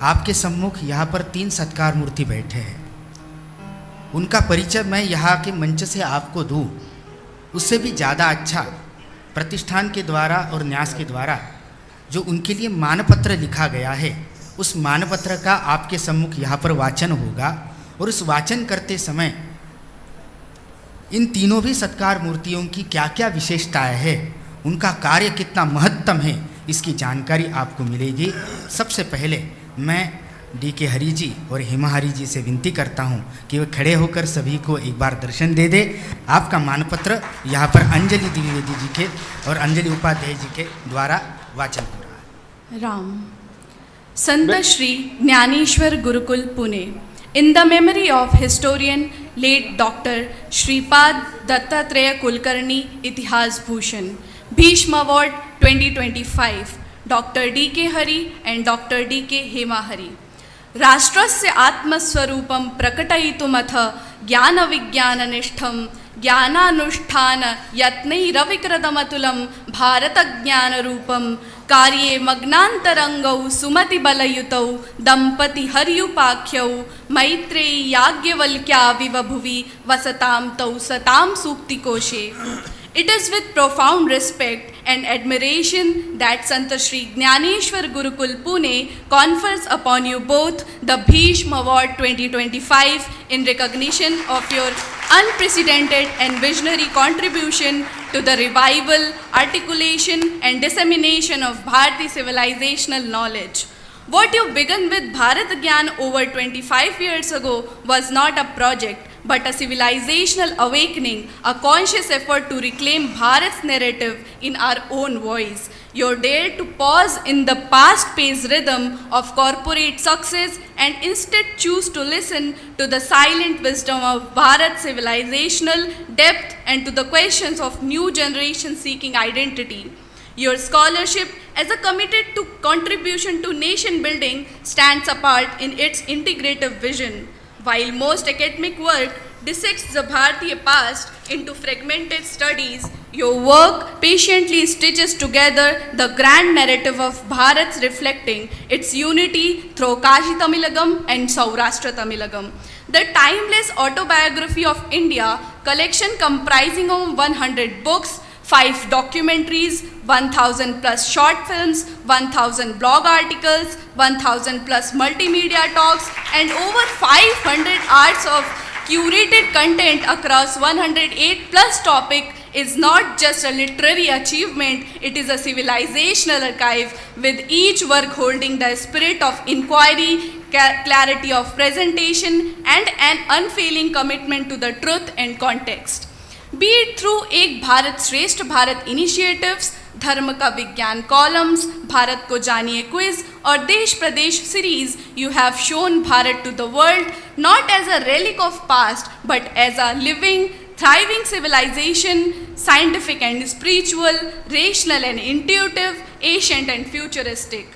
आपके सम्मुख यहाँ पर 3 सत्कार मूर्ति बैठे हैं। उनका परिचय मैं यहाँ के मंच से आपको दूँ, उससे भी ज़्यादा अच्छा प्रतिष्ठान के द्वारा और न्यास के द्वारा जो उनके लिए मानपत्र लिखा गया है, उस मानपत्र का आपके सम्मुख यहाँ पर वाचन होगा। और उस वाचन करते समय इन तीनों भी सत्कार मूर्तियों की क्या क्या विशेषताएं है, उनका कार्य कितना महत्तम है, इसकी जानकारी आपको मिलेगी। सबसे पहले मैं डी.के. हरि जी और हेमा हरि जी से विनती करता हूं कि वे खड़े होकर सभी को एक बार दर्शन दे दे। आपका मानपत्र यहाँ पर अंजलि द्विवेदी जी के और अंजलि उपाध्याय जी के द्वारा वाचन हो रहा है। राम। संत Shri Dnyaneshwar Gurukul Pune, in the memory of historian late Dr. Shripad Dattatreya Kulkarni Itihas Bhushan, Bhishma Award 2025, Dr. D.K. Hari and Dr. D.K. Hema Hari. राष्ट्रस्य आत्मस्वरूपं प्रकटयितुमथ ज्ञानविज्ञाननिष्ठं ज्ञानानुष्ठान यत्नैरविकृतमतुलं भारतज्ञानरूपं कार्ये मग्नान्तरङ्गौ सुमतिबलयुतौ दम्पति हर्युपाख्यौ मैत्रेयी याज्ञवल्क्याविव भुवि वसतां तौ सतां सूक्तिकोशे. It is with profound respect and admiration that Sant Shri Jnaneshwar Gurukul Pune confers upon you both the Bhishma Award 2025 in recognition of your unprecedented and visionary contribution to the revival, articulation and dissemination of Bharati civilizational knowledge. What you began with Bharat Gyan over 25 years ago was not a project, but a civilizational awakening, a conscious effort to reclaim Bharat's narrative in our own voice. Your dare to pause in the past-paced rhythm of corporate success and instead choose to listen to the silent wisdom of Bharat's civilizational depth and to the questions of new generation seeking identity. Your scholarship as a committed to contribution to nation building stands apart in its integrative vision. While most academic work dissects the Bharatiya past into fragmented studies, your work patiently stitches together the grand narrative of Bharat's reflecting its unity through Kashi Tamilagam and Saurashtra Tamilagam. The timeless autobiography of India collection comprising of 100 books, 5 documentaries, 1000 plus short films, 1000 blog articles, 1000 plus multimedia talks, and over 500 hours of curated content across 108 plus topic is not just a literary achievement, it is a civilizational archive with each work holding the spirit of inquiry, clarity of presentation, and an unfailing commitment to the truth and context. Be it through Ek Bharat Shrestha Bharat initiatives, Dharma Ka Vigyan columns, Bharat Ko Janiye quiz, or Desh Pradesh series, you have shown Bharat to the world not as a relic of past, but as a living, thriving civilization, scientific and spiritual, rational and intuitive, ancient and futuristic.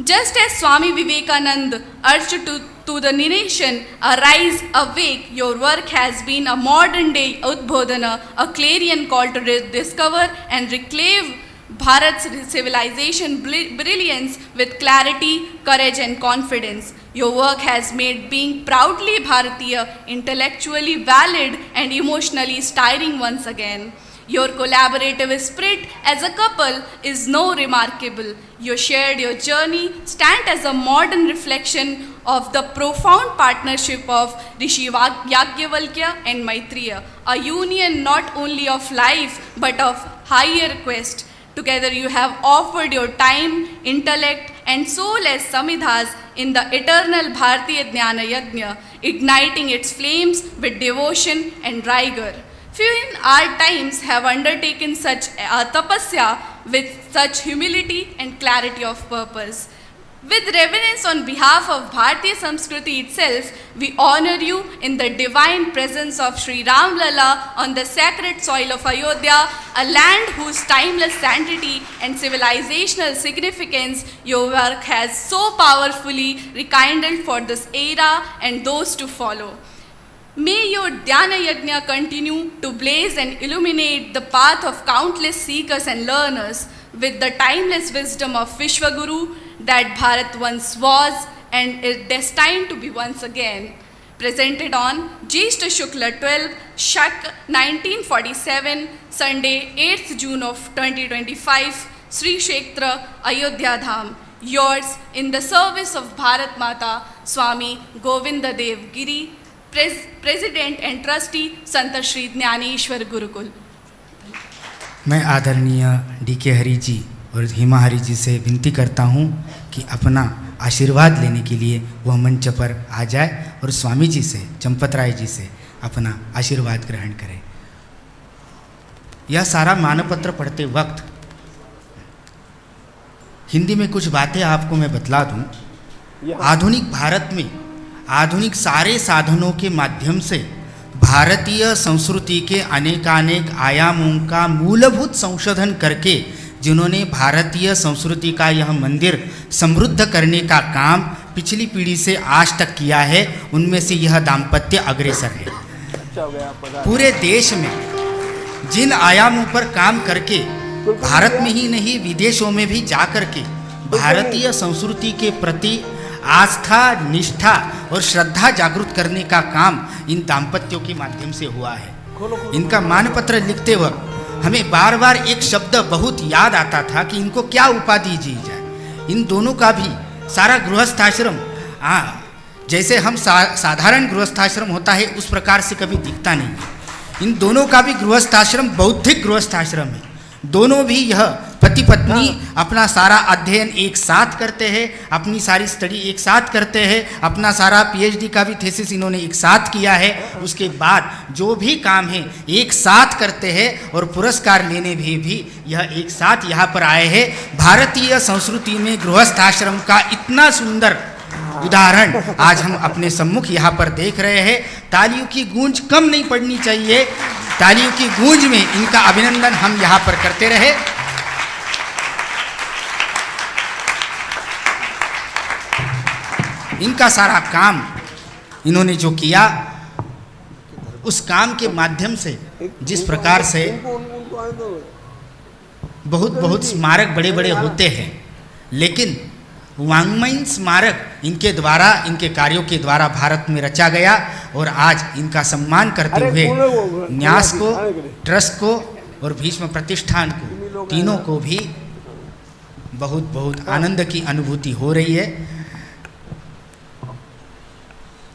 Just as Swami Vivekananda urged to the nation, arise, awake, your work has been a modern day Udbodhana, a clarion call to discover and reclaim Bharat's civilization brilliance with clarity, courage and confidence. Your work has made being proudly Bharatiya intellectually valid and emotionally stirring once again. Your collaborative spirit as a couple is no remarkable. You shared your journey, stand as a modern reflection of the profound partnership of Rishi Yajnavalkya and Maitreya, a union not only of life but of higher quest. Together you have offered your time, intellect and soul as samidhas in the eternal Bharatiya Jnana Yajna, igniting its flames with devotion and rigor. Few in our times have undertaken such a tapasya with such humility and clarity of purpose. With reverence on behalf of Bharatiya Samskriti itself, we honor you in the divine presence of Sri Ram Lala on the sacred soil of Ayodhya, a land whose timeless sanctity and civilizational significance your work has so powerfully rekindled for this era and those to follow. May your Dhyana Yajna continue to blaze and illuminate the path of countless seekers and learners with the timeless wisdom of Vishwaguru that Bharat once was, and is destined to be once again presented on Jyeshtha Shukla 12 Shak 1947 Sunday 8th June of 2025 Sri Kshetra Ayodhya Dham. Yours in the service of Bharat Mata Swami Govinda Dev Giri, President and Trustee Sant Shri Jnaneshwar Gurukul. मैं आदरणीय DK. Hari ji और हेमा हरि जी से विनती करता हूँ कि अपना आशीर्वाद लेने के लिए वह मंच पर आ जाए और स्वामी जी से, चंपत राय जी से अपना आशीर्वाद ग्रहण करें। यह सारा मानपत्र पढ़ते वक्त हिंदी में कुछ बातें आपको मैं बतला दूं। आधुनिक भारत में आधुनिक सारे साधनों के माध्यम से भारतीय संस्कृति के अनेकानेक आयामों का मूलभूत संशोधन करके जिन्होंने भारतीय संस्कृति का यह मंदिर समृद्ध करने का काम पिछली पीढ़ी से आज तक किया है, उनमें से यह दाम्पत्य अग्रसर है। पूरे देश में जिन आयामों पर काम करके भारत में ही नहीं विदेशों में भी जा कर के भारतीय संस्कृति के प्रति आस्था, निष्ठा और श्रद्धा जागृत करने का काम इन दाम्पत्यों के माध्यम से हुआ है। इनका मानपत्र लिखते वक्त हमें बार बार एक शब्द बहुत याद आता था कि इनको क्या उपाधि दी जाए। इन दोनों का भी सारा गृहस्थाश्रम जैसे हम साधारण गृहस्थाश्रम होता है उस प्रकार से कभी दिखता नहीं है। इन दोनों का भी गृहस्थाश्रम बौद्धिक गृहस्थाश्रम है। दोनों भी यह पति पत्नी अपना सारा अध्ययन एक साथ करते हैं, अपनी सारी स्टडी एक साथ करते हैं, अपना सारा पीएचडी का भी थीसिस इन्होंने एक साथ किया है। उसके बाद जो भी काम है एक साथ करते हैं और पुरस्कार लेने भी यह एक साथ यहाँ पर आए हैं। भारतीय संस्कृति में गृहस्थाश्रम का इतना सुंदर उदाहरण आज हम अपने सम्मुख यहाँ पर देख रहे हैं। तालियों की गूंज कम नहीं पड़नी चाहिए। तालियों की गूंज में इनका अभिनंदन हम यहाँ पर करते रहे। इनका सारा काम इन्होंने जो किया उस काम के माध्यम से जिस प्रकार से बहुत स्मारक बड़े बड़े होते हैं, लेकिन वाङ्मयीन स्मारक इनके द्वारा, इनके कार्यों के द्वारा भारत में रचा गया और आज इनका सम्मान करते हुए न्यास को, ट्रस्ट को और भीष्म प्रतिष्ठान को, तीनों को भी बहुत आनंद की अनुभूति हो रही है।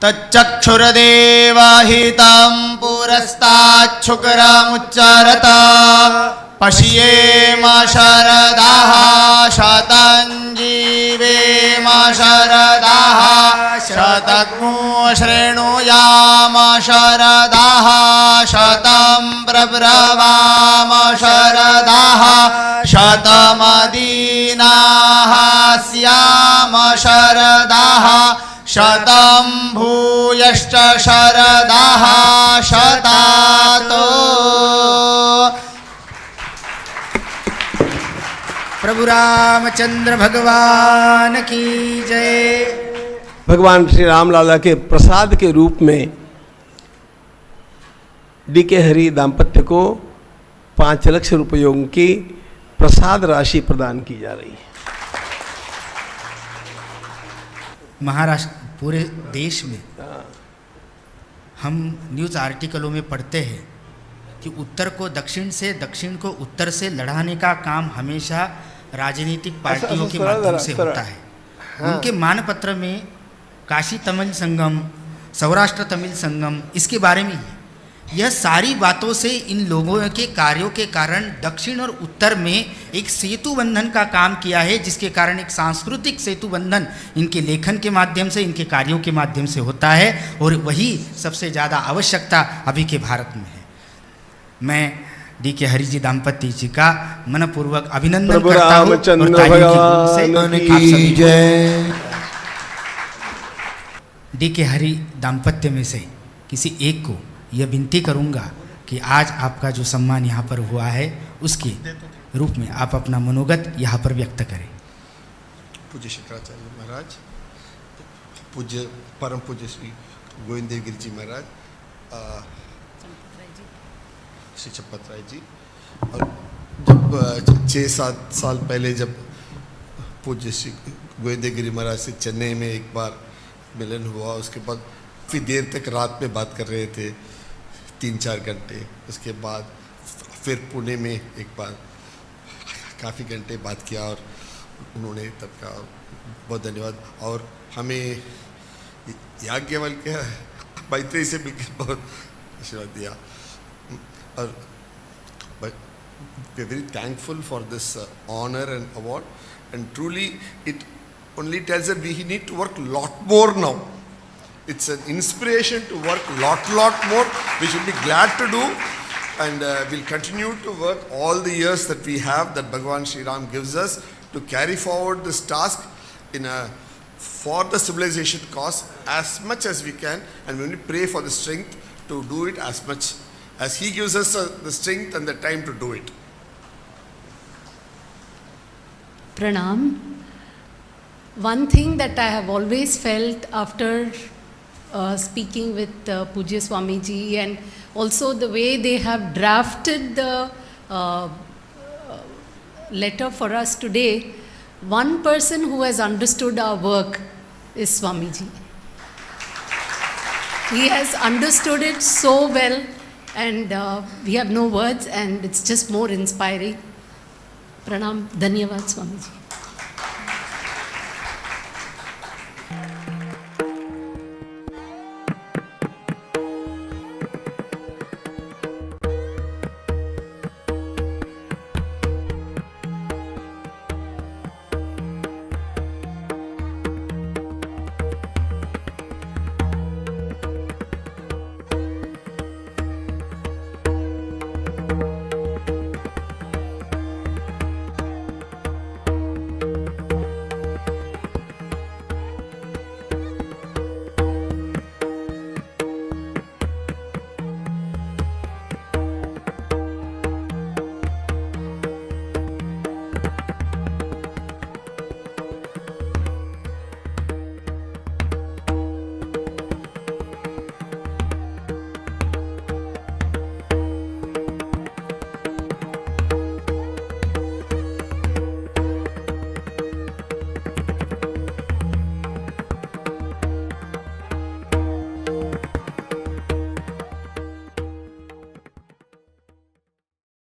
तच्चक्षुर्देवहितं पुरस्ताच्छुक्रमुच्चरत पश्येम शरदाः शतं जीवेम शरदाः शतग्नो शृणुयाम शरदाः शतं प्रब्रवाम शरदाः शतमदीनाः स्याम शरदाः शतं भूयश्च शरदाः शतातो। प्रभु रामचंद्र भगवान की जय। भगवान श्री रामलाला के प्रसाद के रूप में डी.के. हरि दाम्पत्य को 5 लाख रुपयों की प्रसाद राशि प्रदान की जा रही है। महाराष्ट्र पूरे देश में हम न्यूज़ आर्टिकलों में पढ़ते हैं कि उत्तर को दक्षिण से, दक्षिण को उत्तर से लड़ाने का काम हमेशा राजनीतिक पार्टियों के माध्यम से होता है। उनके मानपत्र में काशी तमिल संगम, सौराष्ट्र तमिल संगम, इसके बारे में ही यह सारी बातों से इन लोगों के कार्यों के कारण दक्षिण और उत्तर में एक सेतु बंधन का काम किया है, जिसके कारण एक सांस्कृतिक सेतु बंधन इनके लेखन के माध्यम से, इनके कार्यों के माध्यम से होता है और वही सबसे ज़्यादा आवश्यकता अभी के भारत में है। मैं डी.के. हरि जी दाम्पत्य जी का मनपूर्वक अभिनंदन करता हूँ और तालियों की गूंज से आप सभी को डी.के. हरि दाम्पत्य में से किसी एक को यह विनती करूंगा कि आज आपका जो सम्मान यहाँ पर हुआ है उसके रूप में आप अपना मनोगत यहाँ पर व्यक्त करें। पूज्य शंकराचार्य महाराज, पूज्य परम पूज्य श्री गोविंद देव गिरी जी महाराज, श्री चंपत राय जी, और जब 6-7 साल पहले जब पूज्य श्री गोविंदगिरी महाराज से चेन्नई में एक बार मिलन हुआ, उसके बाद फिर देर तक रात में बात कर रहे थे 3-4 घंटे। उसके बाद फिर पुणे में एक बार काफ़ी घंटे बात किया और उन्होंने तब का बहुत धन्यवाद। और हमें याज्ञवल्क्य मैत्री से मिलकर बहुत आशीर्वाद दिया और we are very thankful for this honor and award, and truly it only tells that we need to work lot more now. It's an inspiration to work lot more. We should be glad to do, and we'll continue to work all the years that we have, that Bhagavan Sri Ram gives us, to carry forward this task for the civilization cause as much as we can, and we only pray for the strength to do it as much as he gives us the strength and the time to do it. Pranam. One thing that I have always felt after speaking with Pujya Swamiji, and also the way they have drafted the letter for us today, one person who has understood our work is Swamiji. He has understood it so well, and we have no words, and it's just more inspiring. Pranam, Dhanyavad Swamiji.